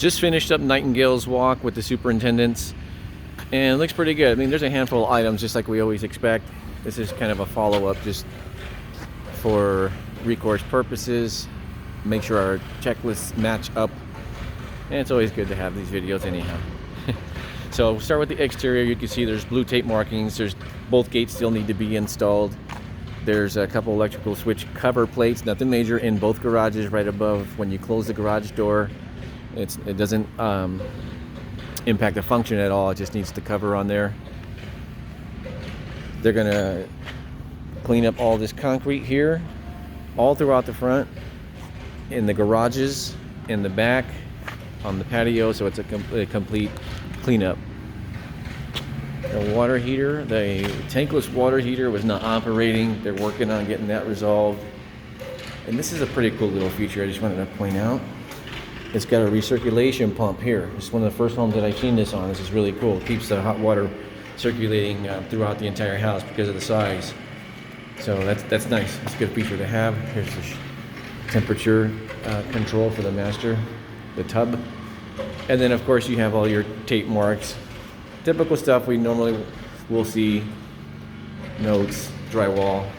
Just finished up Nightingale's walk with the superintendents, and it looks pretty good. I mean, there's a handful of items just like we always expect. This is kind of a follow-up just for recourse purposes. Make sure our checklists match up, and it's always good to have these videos anyhow. So we'll start with the exterior. You can see there's blue tape markings. There's both gates still need to be installed. There's a couple electrical switch cover plates, nothing major, in both garages right above when you close the garage door. It doesn't impact the function at all. It just needs the cover on there. They're gonna clean up all this concrete here, all throughout the front, in the garages, in the back, on the patio, so it's a complete cleanup. The water heater, the tankless water heater was not operating. They're working on getting that resolved. And this is a pretty cool little feature I just wanted to point out. It's got a recirculation pump here. It's one of the first homes that I've seen this on. This is really cool. It keeps the hot water circulating throughout the entire house because of the size. So that's nice. It's a good feature to have. Here's the temperature control for the master, the tub. And then of course you have all your tape marks. Typical stuff we normally will see, notes, drywall.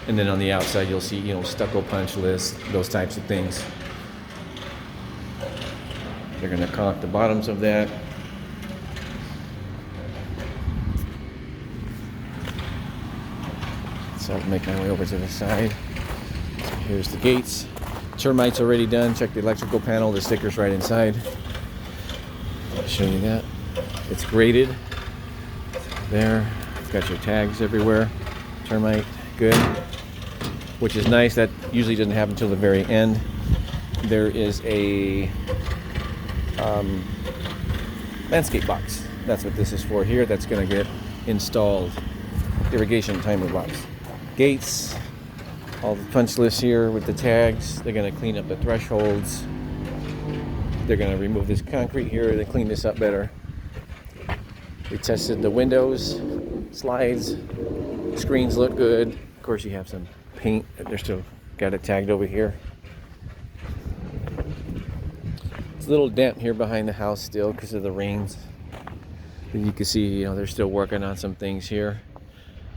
And then on the outside you'll see, stucco punch list, those types of things. They're gonna caulk the bottoms of that. So I'll make my way over to the side. Here's the gates. Termites already done. Check the electrical panel. The sticker's right inside. I'll show you that. It's graded. There. It's got your tags everywhere. Termite, good. Which is nice. That usually doesn't happen until the very end. There is a landscape box. That's what this is for here. That's going to get installed. Irrigation timer box. Gates. All the punch lists here with the tags. They're going to clean up the thresholds. They're going to remove this concrete here and clean this up better. We tested the windows, slides, screens look good. Of course you have some paint. They're still got it tagged over here. It's a little damp here behind the house still because of the rains. And you can see, they're still working on some things here.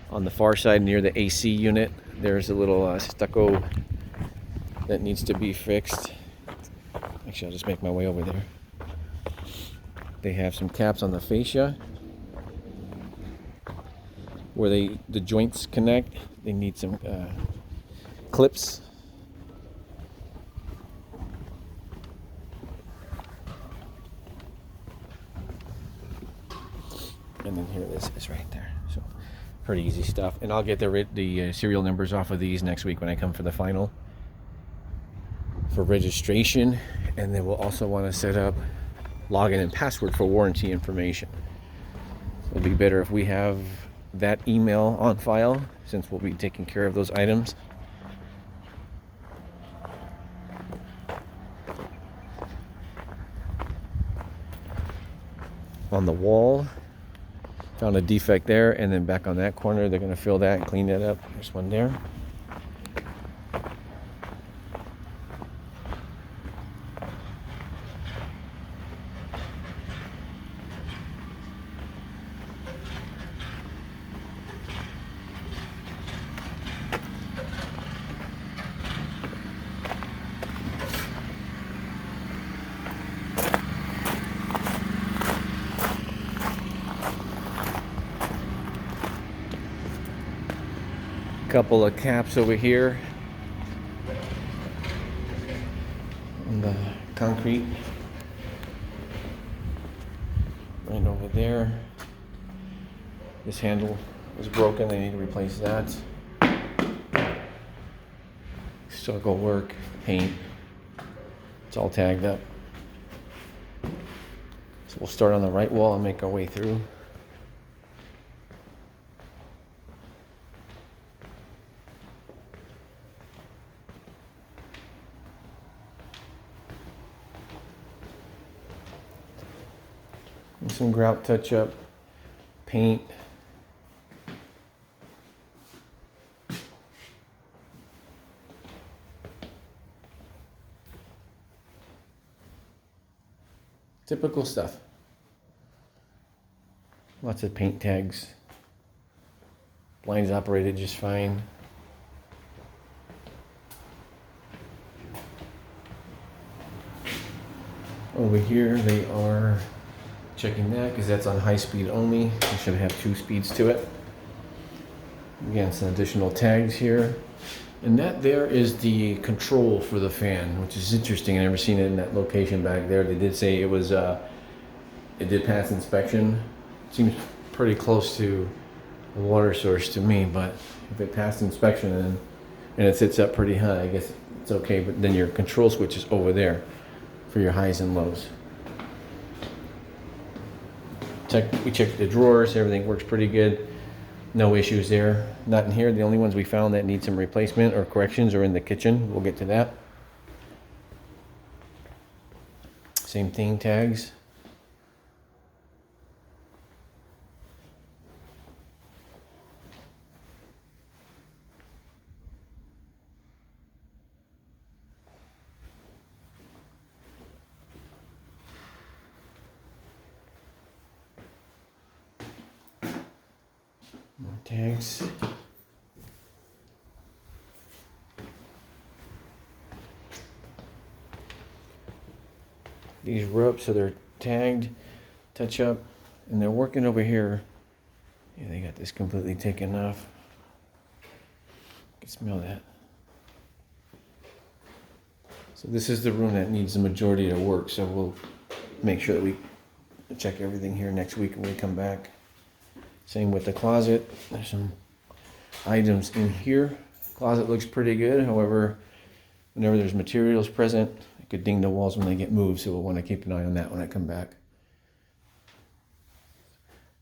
On the far side near the AC unit, there's a little stucco that needs to be fixed. Actually, I'll just make my way over there. They have some caps on the fascia where the joints connect. They need some clips. And then here this is right there. So pretty easy stuff. And I'll get the serial numbers off of these next week when I come for the final for registration. And then we'll also want to set up login and password for warranty information. It'll be better if we have that email on file since we'll be taking care of those items. On the wall, found a defect there, and then back on that corner they're going to fill that and clean that up. There's one there. Couple of caps over here on the concrete, right over there. This handle is broken, they need to replace that. Stucco work, paint, it's all tagged up. So we'll start on the right wall and make our way through. Some grout touch-up, paint. Typical stuff. Lots of paint tags. Blinds operated just fine. Over here they are checking that because that's on high speed only. It should have 2 speeds to it. Again, some additional tags here. And that there is the control for the fan, which is interesting. I never seen it in that location back there. They did say it was, it did pass inspection. Seems pretty close to a water source to me, but if it passed inspection and it sits up pretty high, I guess it's okay. But then your control switch is over there for your highs and lows. We checked the drawers, everything works pretty good. No issues there. Not in here. The only ones we found that need some replacement or corrections are in the kitchen. We'll get to that. Same thing, tags. More tags. These were up, so they're tagged, touch up, and they're working over here. Yeah, they got this completely taken off. You can smell that. So this is the room that needs the majority of the work, so we'll make sure that we check everything here next week when we come back. Same with the closet. There's some items in here. Closet looks pretty good. However, whenever there's materials present, it could ding the walls when they get moved. So we'll want to keep an eye on that when I come back.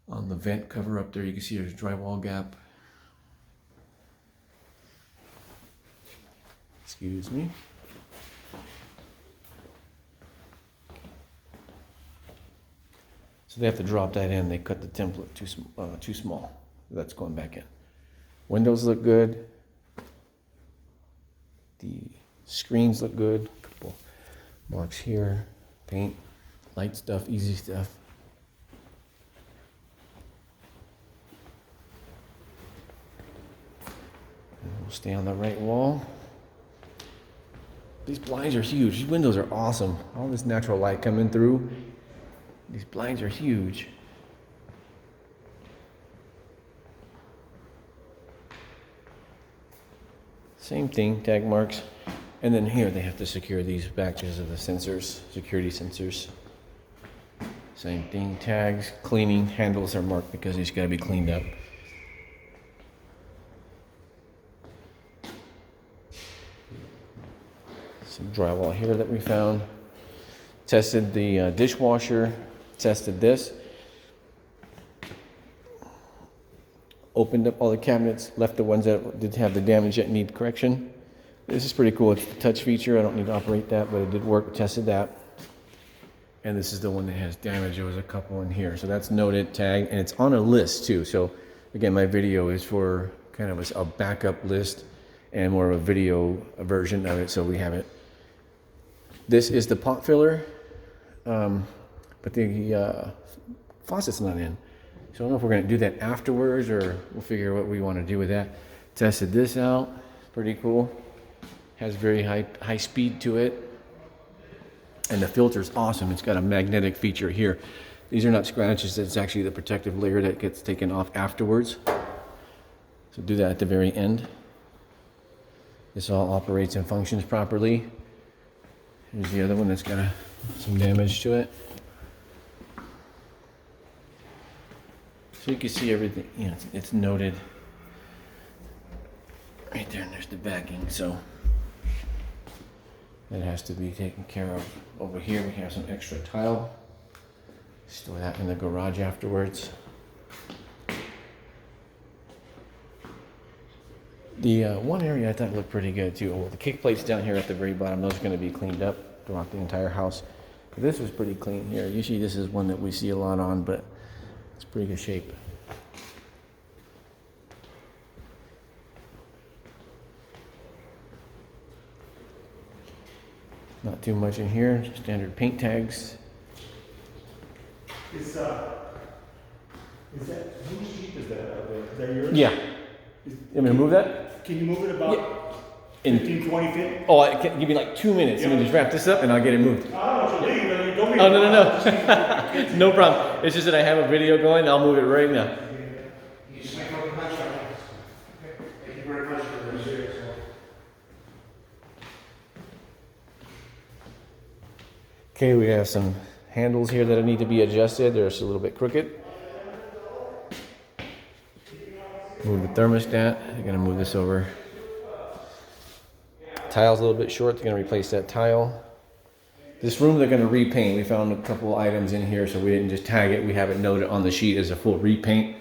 On the vent cover up there, you can see there's a drywall gap. Excuse me. So they have to drop that in. They cut the template too small. That's going back in. Windows look good. The screens look good. Couple marks here. Paint, light stuff, easy stuff. And we'll stay on the right wall. These blinds are huge. These windows are awesome. All this natural light coming through. These blinds are huge. Same thing, tag marks. And then here they have to secure these back because of the sensors, security sensors. Same thing, tags, cleaning, handles are marked because these gotta be cleaned up. Some drywall here that we found. Tested the dishwasher. Tested this, opened up all the cabinets, left the ones that did have the damage that need correction. This is pretty cool. It's the touch feature. I don't need to operate that, but it did work. Tested that. And this is the one that has damage. There was a couple in here. So that's noted, tagged, and it's on a list too. So again, my video is for kind of a backup list and more of a video version of it, so we have it. This is the pot filler. But the faucet's not in. So I don't know if we're going to do that afterwards or we'll figure out what we want to do with that. Tested this out. Pretty cool. Has very high speed to it. And the filter's awesome. It's got a magnetic feature here. These are not scratches. It's actually the protective layer that gets taken off afterwards. So do that at the very end. This all operates and functions properly. Here's the other one that's got some damage to it. So you can see everything, you know, it's noted right there, and there's the backing, so that has to be taken care of. Over here we have some extra tile. Store that in the garage afterwards. The one area I thought looked pretty good too. Oh, the kick plates down here at the very bottom, those are going to be cleaned up throughout the entire house. But this was pretty clean here. Usually this is one that we see a lot on, but it's pretty good shape. Not too much in here, standard paint tags. Is that, whose Jeep is that out there? Is that yours? Yeah. You want me to move that? Can you move it about In 15, 20 feet? Oh, give me like 2 minutes. Let me just wrap this up and I'll get it moved. I don't know what you're leaving, you don't mean. Oh, no. No problem. It's just that I have a video going. I'll move it right now. You just make up the punch on it. Thank you very much for this. Okay, we have some handles here that need to be adjusted. They're just a little bit crooked. Move the thermostat. I'm gonna move this over. Tile's a little bit short. They're gonna replace that tile. This room they're gonna repaint. We found a couple items in here, so we didn't just tag it. We have it noted on the sheet as a full repaint.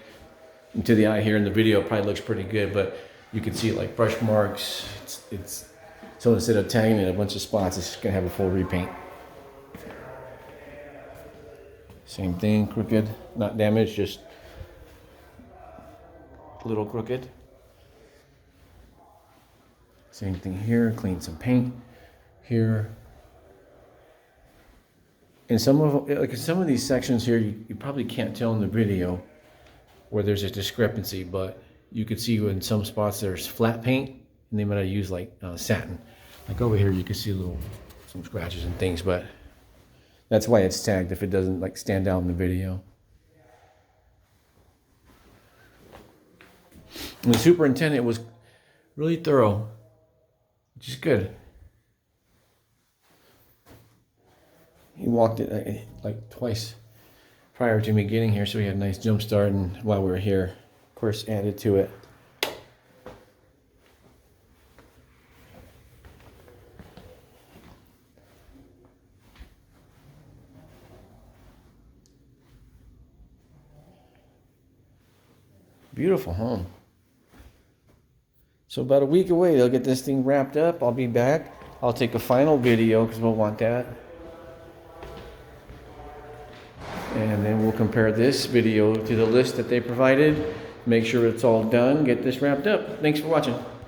And to the eye here in the video, it probably looks pretty good, but you can see it like brush marks. So instead of tagging it in a bunch of spots, it's gonna have a full repaint. Same thing, crooked, not damaged, just a little crooked. Same thing here, clean some paint here. And some of these sections here, you probably can't tell in the video where there's a discrepancy, but you could see in some spots there's flat paint, and they might have used like satin. Like over here, you can see some scratches and things, but that's why it's tagged if it doesn't like stand out in the video. And the superintendent was really thorough, which is good. He walked it like twice prior to me getting here, so we had a nice jump start, and while we were here, of course, added to it. Beautiful home. So about a week away, they'll get this thing wrapped up. I'll be back. I'll take a final video because we'll want that. And then we'll compare this video to the list that they provided. Make sure it's all done. Get this wrapped up. Thanks for watching.